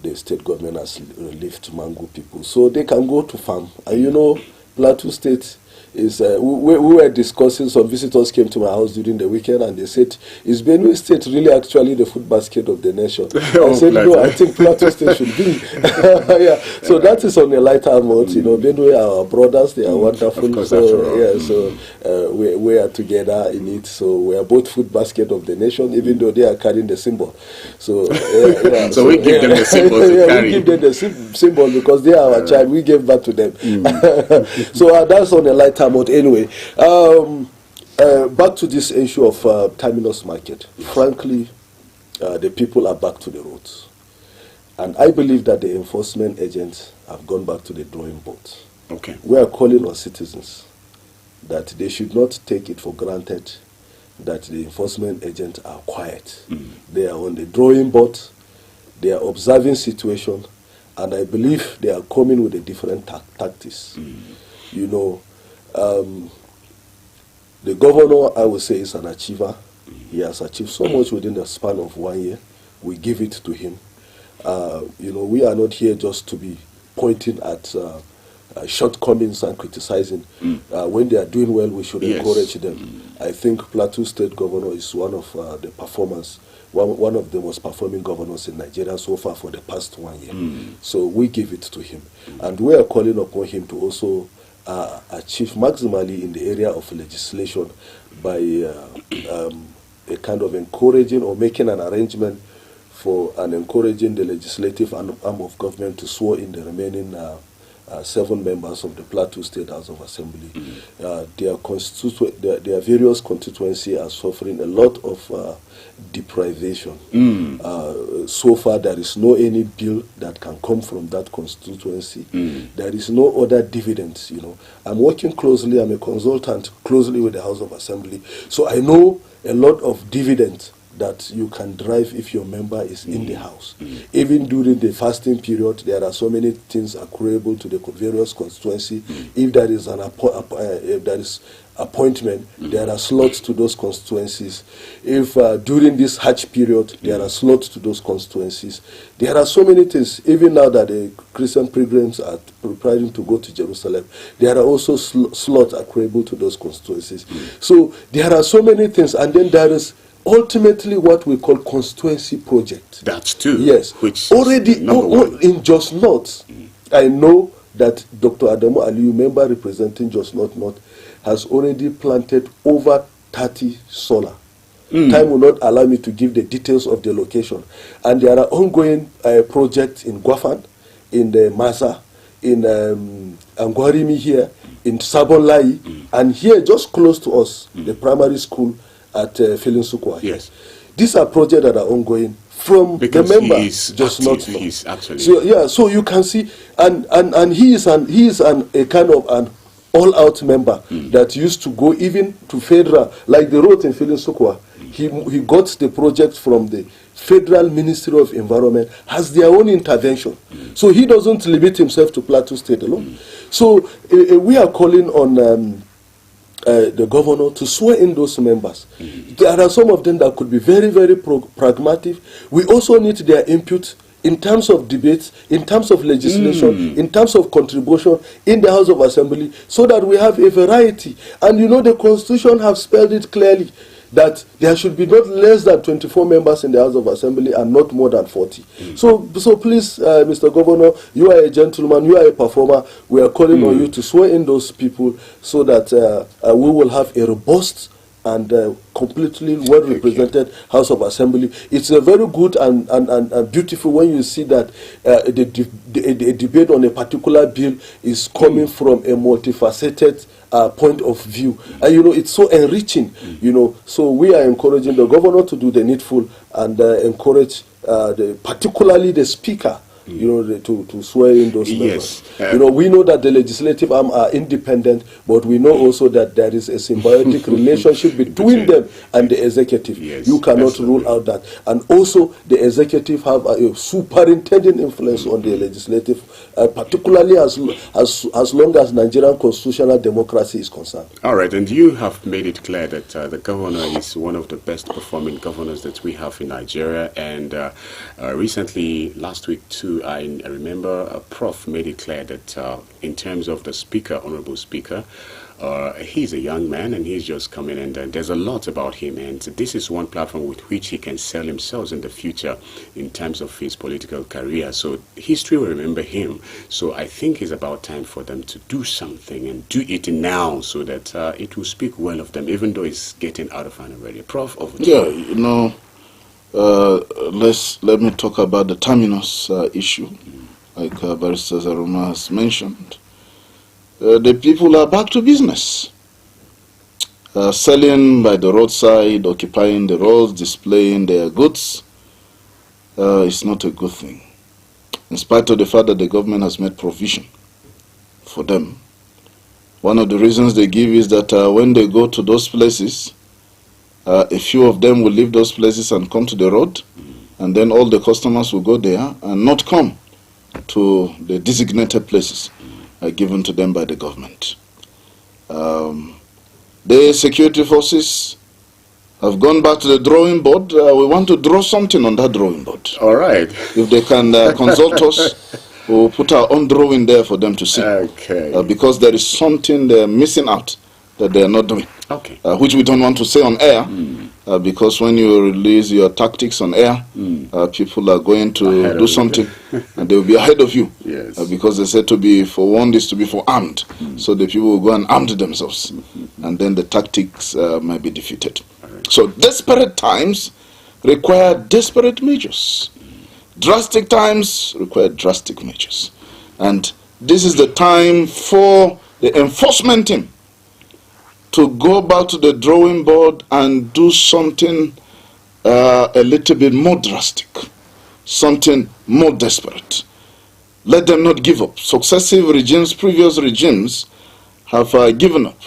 the state government has relieved Mangu people, so they can go to farm. And you know, Plateau State is, we were discussing, some visitors came to my house during the weekend and they said, is Benue State really actually the food basket of the nation? I said, no, I think Plateau State should be. Yeah. So that is on a lighter note. You know, Benue are our brothers, they are wonderful. So we are together in it. So we are both food basket of the nation, even though they are carrying the symbol. So, so we give them the symbol to carry. We give them the symbol because they are our child. We gave back to them. So that's on a lighter note. Anyway, back to this issue of terminus market. Frankly, the people are back to the roads, and I believe that the enforcement agents have gone back to the drawing board. Okay, we are calling on citizens that they should not take it for granted that the enforcement agents are quiet. They are on the drawing board. They are observing situation, and I believe they are coming with a different tactics. You know. The governor, I would say, is an achiever. He has achieved so much within the span of 1 year. We give it to him. You know, we are not here just to be pointing at shortcomings and criticizing. When they are doing well, we should encourage them. I think Plateau State Governor is one of the performers, one of the most performing governors in Nigeria so far for the past 1 year. So we give it to him. And we are calling upon him to also achieve maximally in the area of legislation by a kind of encouraging or making an arrangement for and encouraging the legislative arm of government to swear in the remaining 7 members of the Plateau State House of Assembly. Their various constituencies are suffering a lot of deprivation. So far, there is no any bill that can come from that constituency. There is no other dividends. You know, I'm working closely. I'm a consultant closely with the House of Assembly, so I know a lot of dividends that you can drive if your member is in the house. Even during the fasting period, there are so many things accruable to the various constituency. If there is an appointment, there are slots to those constituencies. If during this Hajj period, there are slots to those constituencies. There are so many things. Even now that the Christian pilgrims are preparing to go to Jerusalem, there are also slots accruable to those constituencies. So there are so many things, and then there is ultimately what we call constituency project. That's true. Yes. Which already in Just North, I know that Dr. Adamu Aliyu, member representing Just North, has already planted over 30 solar. Time will not allow me to give the details of the location. And there are ongoing projects in Gwafan, in the Masa, in Angwarimi here, in Sabonlai, and here just close to us, the primary school at Filinsukwa. Yes. These are projects that are ongoing from because the member, Just not he's actually. So yeah, so you can see, and he is a kind of an all-out member that used to go even to federal, like the road in Filinsukwa. He got the project from the Federal Ministry of Environment, has their own intervention. So he doesn't limit himself to Plateau State alone. So we are calling on the governor to swear in those members. There are some of them that could be very, very pragmatic. We also need their input in terms of debates, in terms of legislation, in terms of contribution in the House of Assembly, so that we have a variety. And you know, the Constitution has spelled it clearly that there should be not less than 24 members in the House of Assembly and not more than 40. So please, Mr. Governor, you are a gentleman, you are a performer. We are calling on you to swear in those people so that we will have a robust and completely well-represented House of Assembly. It's a very good and beautiful when you see that the debate on a particular bill is coming from a multifaceted point of view. And, you know, it's so enriching, you know. So we are encouraging the governor to do the needful and encourage particularly the speaker, you know, to swear in those members. You know, we know that the legislative arm are independent, but we know also that there is a symbiotic relationship between them and the executive. You cannot rule out that. And also, the executive have a superintending influence on the legislative, particularly as long as Nigerian constitutional democracy is concerned. All right, and you have made it clear that the governor is one of the best performing governors that we have in Nigeria. And recently, last week too, I remember a prof made it clear that in terms of the speaker, honorable speaker, he's a young man and he's just coming in, and there's a lot about him, and this is one platform with which he can sell himself in the future in terms of his political career. So history will remember him. So I think it's about time for them to do something and do it now so that it will speak well of them, even though it's getting out of hand already. Prof, over to you. Yeah, you know, let me talk about the terminus issue, like Barrister Zaruma has mentioned. The people are back to business. Selling by the roadside, occupying the roads, displaying their goods is not a good thing. In spite of the fact that the government has made provision for them. One of the reasons they give is that when they go to those places, a few of them will leave those places and come to the road, and then all the customers will go there and not come to the designated places given to them by the government. The security forces have gone back to the drawing board. We want to draw something on that drawing board. All right. If they can consult us, we'll put our own drawing there for them to see. Okay. Because there is something they're missing out that they are not doing. Okay. Which we don't want to say on air, because when you release your tactics on air, people are going to do something, and they will be ahead of you. Yes. Because they said to be forewarned is to be forearmed. So the people will go and arm themselves, and then the tactics might be defeated. Right. So desperate times require desperate measures. Drastic times require drastic measures. And this is the time for the enforcement team to go back to the drawing board and do something a little bit more drastic, something more desperate. Let them not give up. Successive regimes, previous regimes have given up.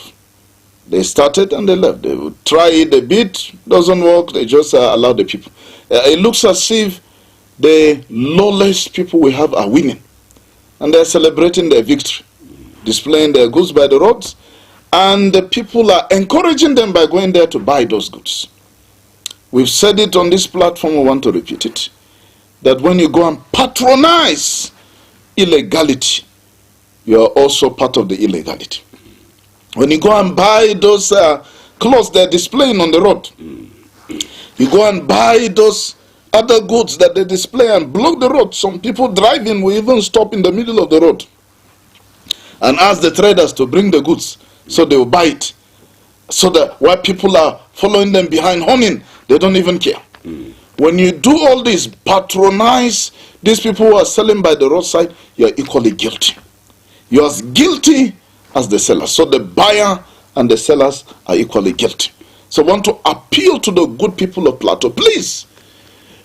They started and they left. They would try it a bit, doesn't work, they just allow the people. It looks as if the lawless people we have are winning. And they're celebrating their victory, displaying their goods by the roads. And the people are encouraging them by going there to buy those goods. We've said it on this platform, we want to repeat it, that when you go and patronize illegality, you are also part of the illegality. When you go and buy those clothes they're displaying on the road, you go and buy those other goods that they display and block the road. Some people driving will even stop in the middle of the road and ask the traders to bring the goods, so they will buy it. So that while people are following them behind honing, they don't even care. When you do all this, patronize these people who are selling by the roadside, you are equally guilty. You are as guilty as the sellers. So the buyer and the sellers are equally guilty. So I want to appeal to the good people of Plateau. Please,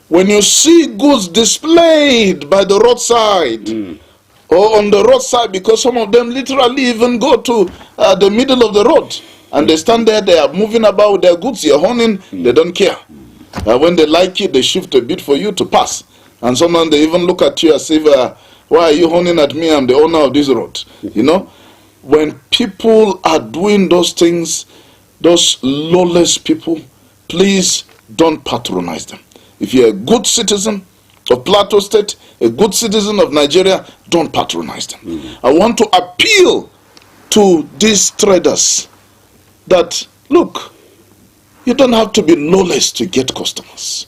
when you see goods displayed by the roadside or on the roadside, because some of them literally even go to the middle of the road and they stand there, they are moving about with their goods, you're honing, they don't care. When they like it, they shift a bit for you to pass. And sometimes they even look at you as if, why are you honing at me? I'm the owner of this road. You know, when people are doing those things, those lawless people, please don't patronize them. If you're a good citizen of Plateau State, a good citizen of Nigeria, don't patronize them. I want to appeal to these traders that, look, you don't have to be lawless to get customers.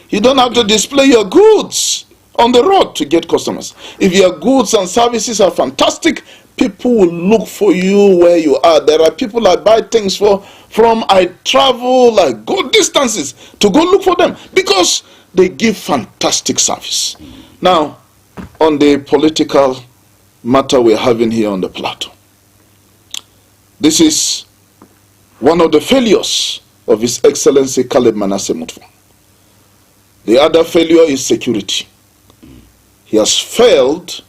You don't have to display your goods on the road to get customers. If your goods and services are fantastic, people will look for you where you are. There are people I buy things from, I travel, I go distances to go look for them because they give fantastic service. Now, on the political matter we're having here on the plateau, this is one of the failures of His Excellency Caleb Manasseh Mutfwang. The other failure is security. He has failed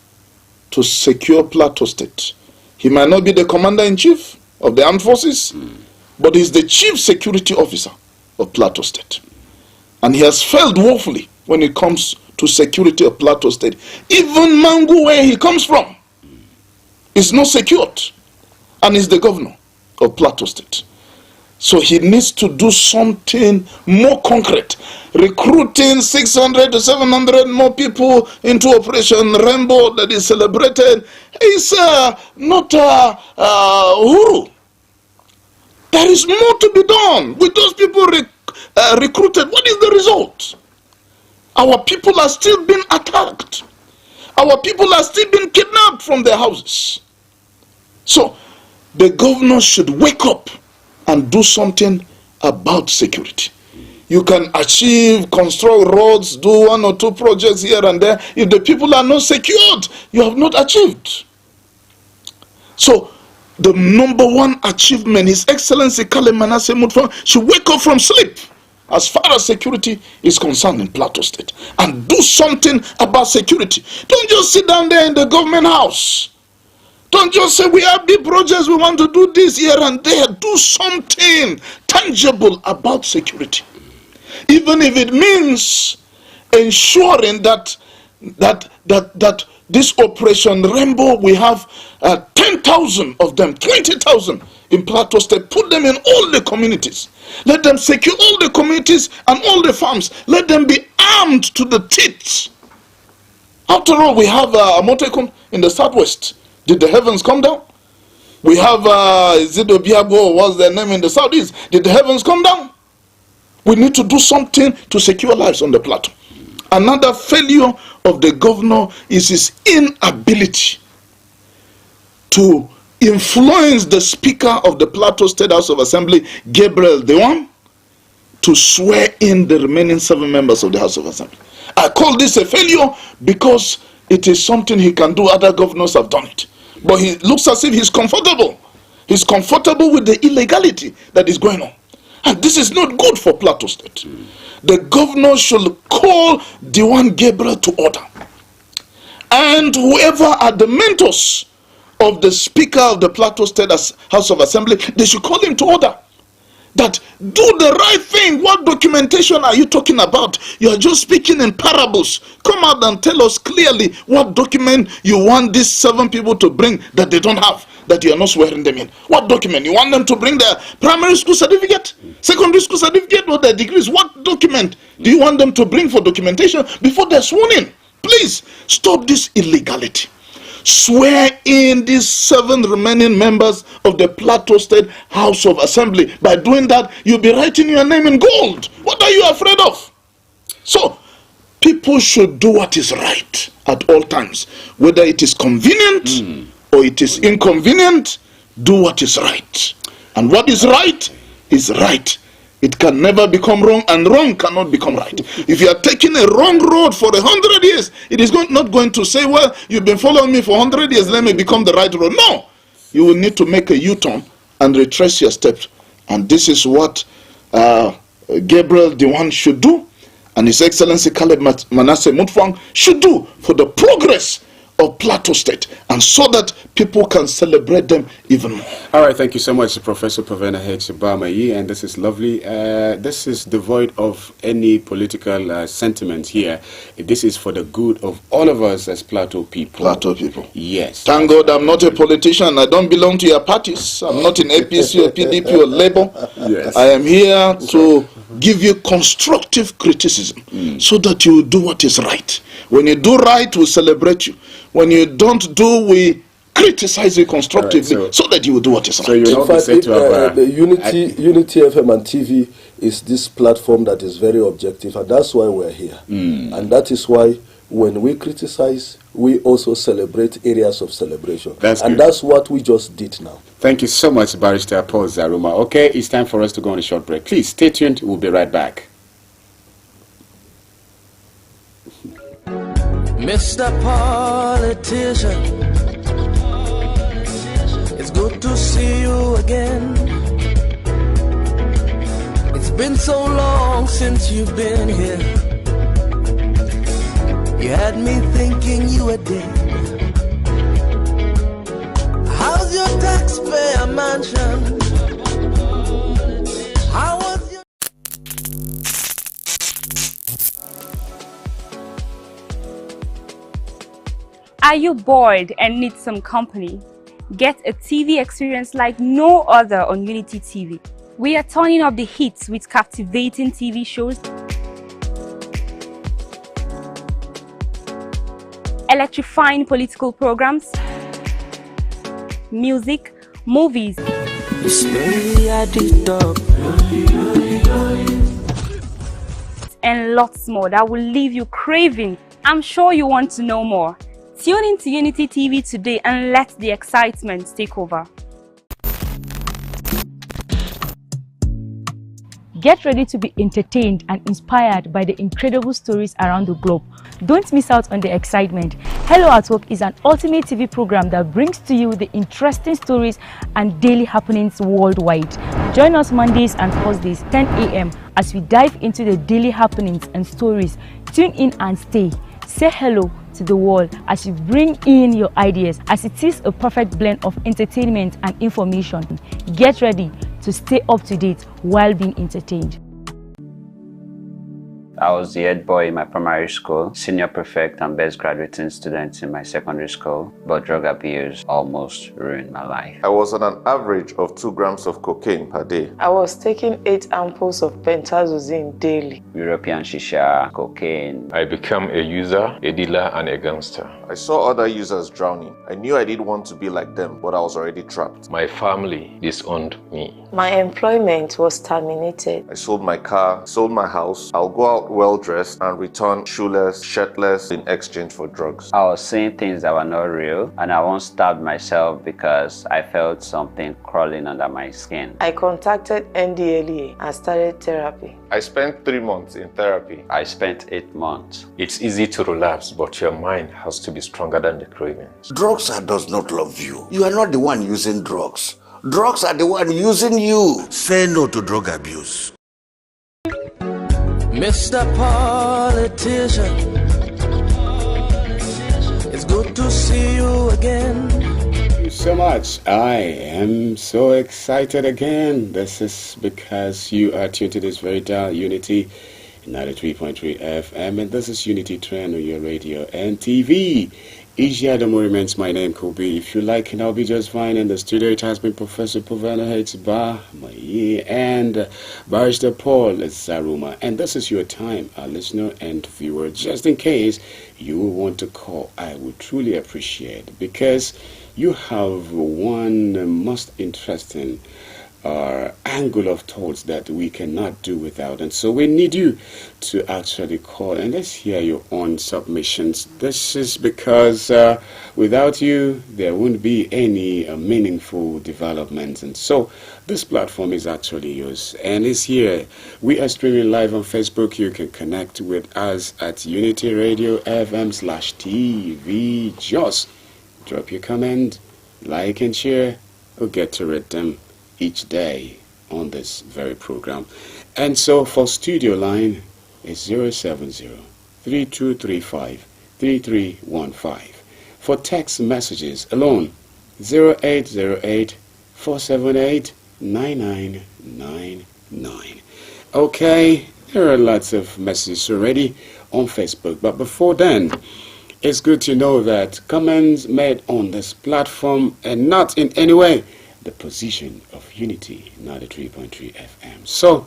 to secure Plateau State. He might not be the commander-in-chief of the armed forces, but he's the chief security officer of Plateau State. And he has failed woefully when it comes to security of Plateau State. Even Mangu, where he comes from, is not secured, and is the governor of Plateau State. So he needs to do something more concrete. Recruiting 600 to 700 more people into Operation Rainbow that is celebrated is not Uhuru. There is more to be done with those people recruited. What is the result? Our people are still being attacked. Our people are still being kidnapped from their houses. So the governor should wake up and do something about security. You can achieve, construct roads, do 1 or 2 projects here and there. If the people are not secured, you have not achieved. So the number one achievement, His Excellency Caleb Manasseh Mutfwang should wake up from sleep as far as security is concerned in Plateau State and do something about security. Don't just sit down there in the government house. Don't just say we have big projects, we want to do this here and there. Do something tangible about security. Even if it means ensuring that this Operation Rainbow, we have 10,000 of them, 20,000 in Plateau State. Put them in all the communities. Let them secure all the communities and all the farms. Let them be armed to the teeth. After all, we have Amotekun in the southwest. Did the heavens come down? We have Zido what's their name in the southeast. Did the heavens come down? We need to do something to secure lives on the plateau. Another failure of the governor is his inability to influence the Speaker of the Plateau State House of Assembly, Gabriel Dewan, to swear in the remaining 7 members of the House of Assembly. I call this a failure because it is something he can do. Other governors have done it. But he looks as if he's comfortable. He's comfortable with the illegality that is going on. And this is not good for Plateau State. The governor should call Dewan Gabriel to order. And whoever are the mentors of the Speaker of the Plateau State House of Assembly, they should call him to order. That do the right thing. What documentation are you talking about? You are just speaking in parables. Come out and tell us clearly what document you want these 7 people to bring that they don't have, that you are not swearing them in. What document? You want them to bring their primary school certificate, secondary school certificate, or their degrees? What document do you want them to bring for documentation before they're sworn in? Please stop this illegality. Swear in these 7 remaining members of the Plateau State House of Assembly. By doing that, you'll be writing your name in gold. What are you afraid of? So, people should do what is right at all times. Whether it is convenient or it is inconvenient, do what is right. And what is right is right. It can never become wrong, and wrong cannot become right. If you are taking a wrong road for 100 years, it is not going to say, well, you've been following me for 100 years, let me become the right road. No! You will need to make a U-turn and retrace your steps. And this is what Gabriel Diwan should do, and His Excellency Caleb Manasseh Mutfwang should do for the progress of Plateau State, and so that people can celebrate them even more. All right, thank you so much, Professor Pavena H. Bamayi, and this is lovely. This is devoid of any political sentiment here. This is for the good of all of us as Plateau people. Plateau people. Yes. Thank God I'm not a politician. I don't belong to your parties. I'm not in APC or PDP or Labour. Yes. I am here to give you constructive criticism so that you do what is right. When you do right, we celebrate you. When you don't do, we criticize you constructively, right, so that you will do what is right. So you in fact, the Unity FM and TV is this platform that is very objective, and that's why we're here. And that is why when we criticize, we also celebrate areas of celebration. That's what we just did now. Thank you so much, Barrister Paul Zaruma. Okay, it's time for us to go on a short break. Please stay tuned. We'll be right back. Mr. Politician, it's good to see you again. It's been so long since you've been here. You had me thinking you were dead. How's your taxpayer mansion? How was your... Are you bored and need some company? Get a TV experience like no other on Unity TV. We are turning up the hits with captivating TV shows, electrifying political programs, music, movies, and lots more that will leave you craving. I'm sure you want to know more. Tune into Unity TV today and let the excitement take over. Get ready to be entertained and inspired by the incredible stories around the globe. Don't miss out on the excitement. Hello at Work is an ultimate TV program that brings to you the interesting stories and daily happenings worldwide. Join us Mondays and Thursdays, 10 a.m. as we dive into the daily happenings and stories. Tune in and stay. Say hello to the world as you bring in your ideas, as it is a perfect blend of entertainment and information. Get ready to stay up to date while being entertained. I was the head boy in my primary school, senior prefect and best graduating student in my secondary school, but drug abuse almost ruined my life. I was on an average of 2 grams of cocaine per day. I was taking 8 ampoules of pentazosine daily. European shisha, cocaine. I became a user, a dealer, and a gangster. I saw other users drowning. I knew I didn't want to be like them, but I was already trapped. My family disowned me. My employment was terminated. I sold my car, sold my house. I'll go out well-dressed and return shoeless, shirtless in exchange for drugs. I was seeing things that were not real, and I once stabbed myself because I felt something crawling under my skin. I contacted NDLEA and started therapy. I spent 3 months in therapy. I spent 8 months. It's easy to relapse, but your mind has to be stronger than the cravings. Drugs does not love you. You are not the one using drugs. Drugs are the one using you. Say no to drug abuse. Mr. Politician, it's good to see you again. you so much. I am so excited again. This is because you are tuned to this very dial, Unity 93.3 FM, and this is Unity Trend on your radio and TV. Isia the Movements, my name could be. If you like it, I'll be just fine. In the studio, it has been Professor Povana Hetsba and Barrister Paul Zaruma. And this is your time, our listener and viewer. Just in case you want to call, I would truly appreciate, because you have one most interesting angle of thoughts that we cannot do without, and so we need you to actually call and let's hear your own submissions. This is because without you there won't be any meaningful developments, and so this platform is actually yours and it's here. We are streaming live on Facebook. You can connect with us at Unity Radio FM/TV. Just drop your comment, like and share, or get to read them each day on this very program. And so for studio line is 070-3235-3315. For text messages alone, 0808-478-9999. Okay, there are lots of messages already on Facebook, but before then, it's good to know that comments made on this platform and not in any way the position of Unity 93.3 FM. So,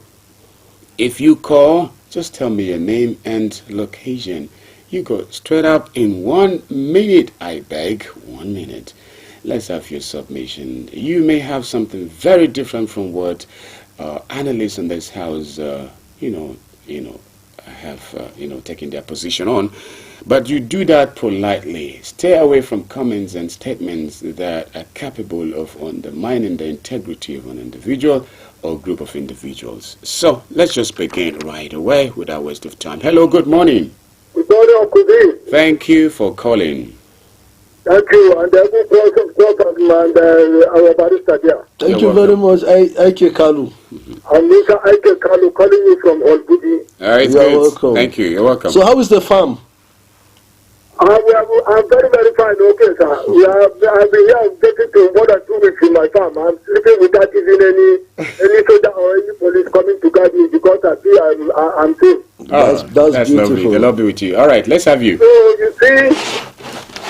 if you call, just tell me your name and location. You go straight up in 1 minute, I beg, 1 minute. Let's have your submission. You may have something very different from what analysts in this house, have taken their position on. But you do that politely. Stay away from comments and statements that are capable of undermining the integrity of an individual or group of individuals. So let's just begin right away without waste of time. Hello, good morning. Good morning, Uncle D. Thank you for calling. Thank you, and good welcome, and our barrister there. Thank you very much, Ike Kalu. I'm Mr. Ike Kalu calling you from Olbudi. All right, You're good. welcome. Thank you. You're welcome. So how is the farm? I'm very, very fine, okay, sir. I've been here getting to more than 2 weeks in my farm. I'm sleeping without even any soldier or any police coming to guard me because I'm safe. That's beautiful. lovely. The love be with you. All right, let's have you. So, you see,